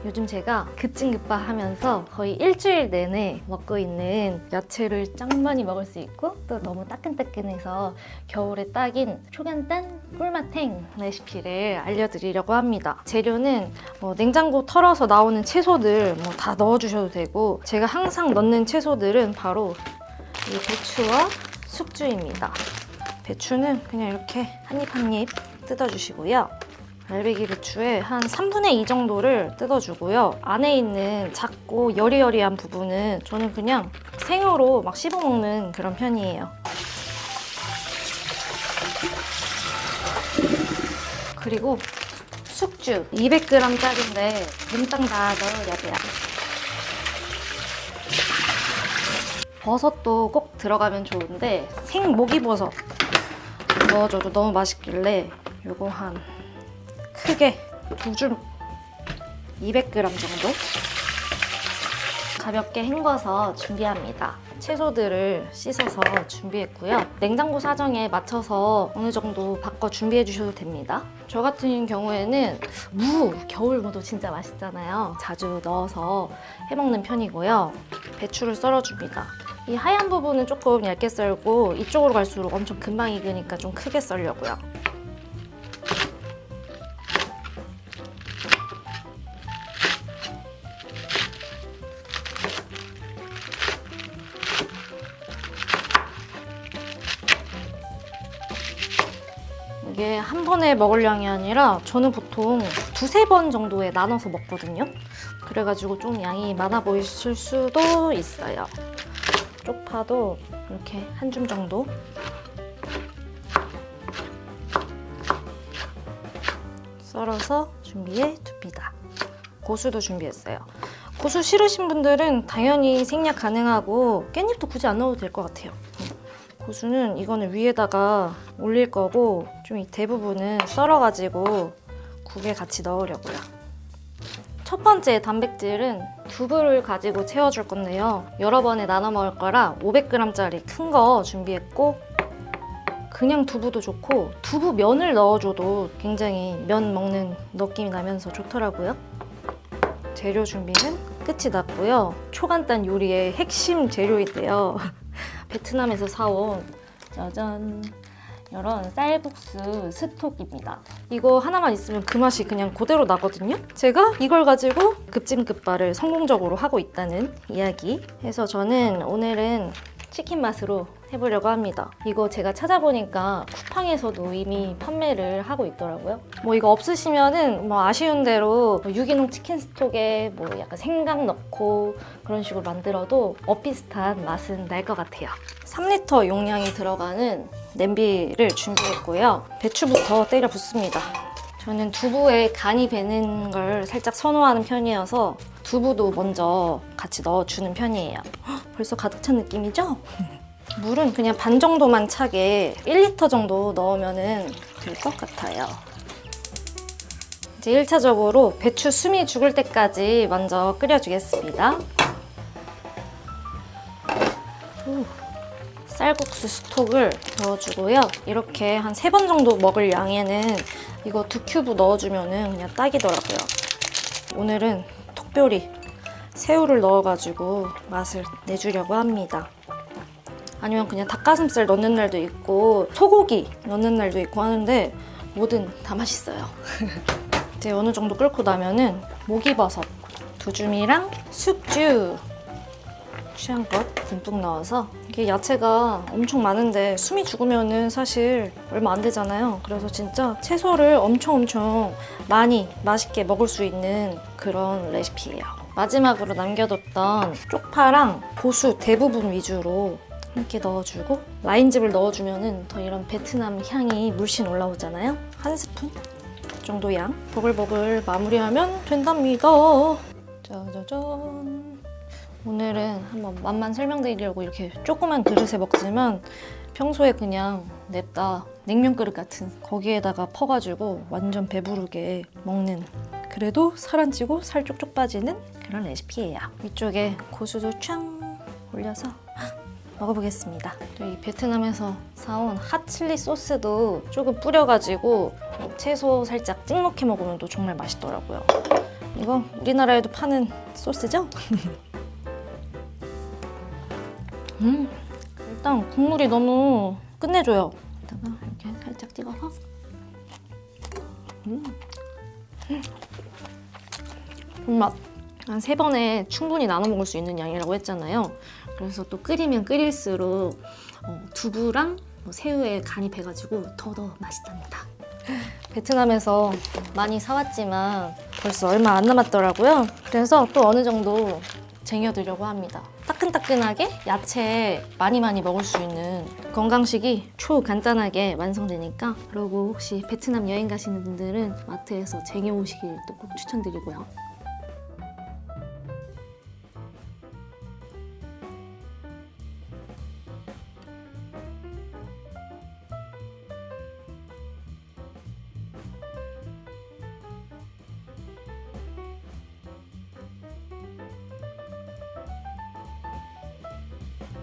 요즘 제가 급진급파 하면서 거의 일주일 내내 먹고 있는 야채를 짱 많이 먹을 수 있고 또 너무 따끈따끈해서 겨울에 딱인 초간단 꿀맛탱 레시피를 알려드리려고 합니다. 재료는 냉장고 털어서 나오는 채소들 다 넣어주셔도 되고, 제가 항상 넣는 채소들은 바로 이 배추와 숙주입니다. 배추는 그냥 이렇게 한 입 한 입 뜯어주시고요. 알배기 배추에 한 3분의 2 정도를 뜯어주고요. 안에 있는 작고 여리여리한 부분은 저는 그냥 생으로 막 씹어먹는 그런 편이에요. 그리고 숙주 200g짜리인데 몽땅 다 넣어야 돼요. 버섯도 꼭 들어가면 좋은데 생목이버섯 넣어줘도 너무 맛있길래 요거 한 크게 2줄 200g 정도 가볍게 헹궈서 준비합니다. 채소들을 씻어서 준비했고요. 냉장고 사정에 맞춰서 어느 정도 바꿔 준비해 주셔도 됩니다. 저 같은 경우에는 겨울 무도 진짜 맛있잖아요. 자주 넣어서 해먹는 편이고요. 배추를 썰어줍니다. 이 하얀 부분은 조금 얇게 썰고 이쪽으로 갈수록 엄청 금방 익으니까 좀 크게 썰려고요. 이게 한 번에 먹을 양이 아니라 저는 보통 2~3번 정도에 나눠서 먹거든요. 그래가지고 좀 양이 많아 보이실 수도 있어요. 쪽파도 이렇게 한 줌 정도 썰어서 준비해 둡니다. 고수도 준비했어요. 고수 싫으신 분들은 당연히 생략 가능하고 깻잎도 굳이 안 넣어도 될 것 같아요. 고수는 이거는 위에다가 올릴 거고 좀 이 대부분은 썰어가지고 국에 같이 넣으려고요. 첫 번째 단백질은 두부를 가지고 채워줄 건데요. 여러 번에 나눠 먹을 거라 500g짜리 큰 거 준비했고, 그냥 두부도 좋고 두부 면을 넣어줘도 굉장히 면 먹는 느낌이 나면서 좋더라고요. 재료 준비는 끝이 났고요. 초간단 요리의 핵심 재료인데요. 베트남에서 사온 짜잔! 이런 쌀국수 스톡입니다. 이거 하나만 있으면 그 맛이 그냥 그대로 나거든요. 제가 이걸 가지고 급진급발을 성공적으로 하고 있다는 이야기 해서 저는 오늘은 치킨 맛으로 해보려고 합니다. 이거 제가 찾아보니까 쿠팡에서도 이미 판매를 하고 있더라고요. 이거 없으시면은 아쉬운 대로 유기농 치킨 스톡에 약간 생강 넣고 그런 식으로 만들어도 비슷한 맛은 날 것 같아요. 3리터 용량이 들어가는 냄비를 준비했고요. 배추부터 때려 붓습니다. 저는 두부에 간이 배는 걸 살짝 선호하는 편이어서 두부도 먼저 같이 넣어주는 편이에요. 벌써 가득 찬 느낌이죠? 물은 그냥 반 정도만 차게 1리터 정도 넣으면 될 것 같아요. 이제 1차적으로 배추 숨이 죽을 때까지 먼저 끓여주겠습니다. 쌀국수 스톡을 넣어주고요. 이렇게 한 3번 정도 먹을 양에는 이거 2큐브 넣어주면 그냥 딱이더라고요. 오늘은 특별히 새우를 넣어가지고 맛을 내주려고 합니다. 아니면 그냥 닭가슴살 넣는 날도 있고 소고기 넣는 날도 있고 하는데 뭐든 다 맛있어요. 이제 어느 정도 끓고 나면은 목이버섯 2줌이랑 숙주 취향껏 듬뿍 넣어서, 이게 야채가 엄청 많은데 숨이 죽으면은 사실 얼마 안 되잖아요. 그래서 진짜 채소를 엄청 많이 맛있게 먹을 수 있는 그런 레시피예요. 마지막으로 남겨뒀던 쪽파랑 고수 대부분 위주로 함께 넣어주고, 라인즙을 넣어주면 더 이런 베트남 향이 물씬 올라오잖아요. 한 스푼 정도 양 보글보글 마무리하면 된답니다. 짜자잔. 오늘은 한번 맛만 설명드리려고 이렇게 조그만 그릇에 먹지만 평소에 그냥 냅다 냉면 그릇 같은 거기에다가 퍼가지고 완전 배부르게 먹는, 그래도 살 안 찌고 살 쪽쪽 빠지는 그런 레시피예요. 위쪽에 고수도 촥 올려서 먹어보겠습니다. 또 이 베트남에서 사온 핫칠리 소스도 조금 뿌려가지고 채소 살짝 찍먹해 먹으면 또 정말 맛있더라고요. 이거 우리나라에도 파는 소스죠? 일단 국물이 너무 끝내줘요. 이따가 이렇게 살짝 찍어서 맛. 한 3번에 충분히 나눠 먹을 수 있는 양이라고 했잖아요. 그래서 또 끓이면 끓일수록 두부랑 새우에 간이 배가지고 더 맛있답니다. 베트남에서 많이 사왔지만 벌써 얼마 안 남았더라고요. 그래서 또 어느 정도 쟁여두려고 합니다. 따끈따끈하게 야채 많이 먹을 수 있는 건강식이 초간단하게 완성되니까, 그리고 혹시 베트남 여행 가시는 분들은 마트에서 쟁여오시길 또 꼭 추천드리고요.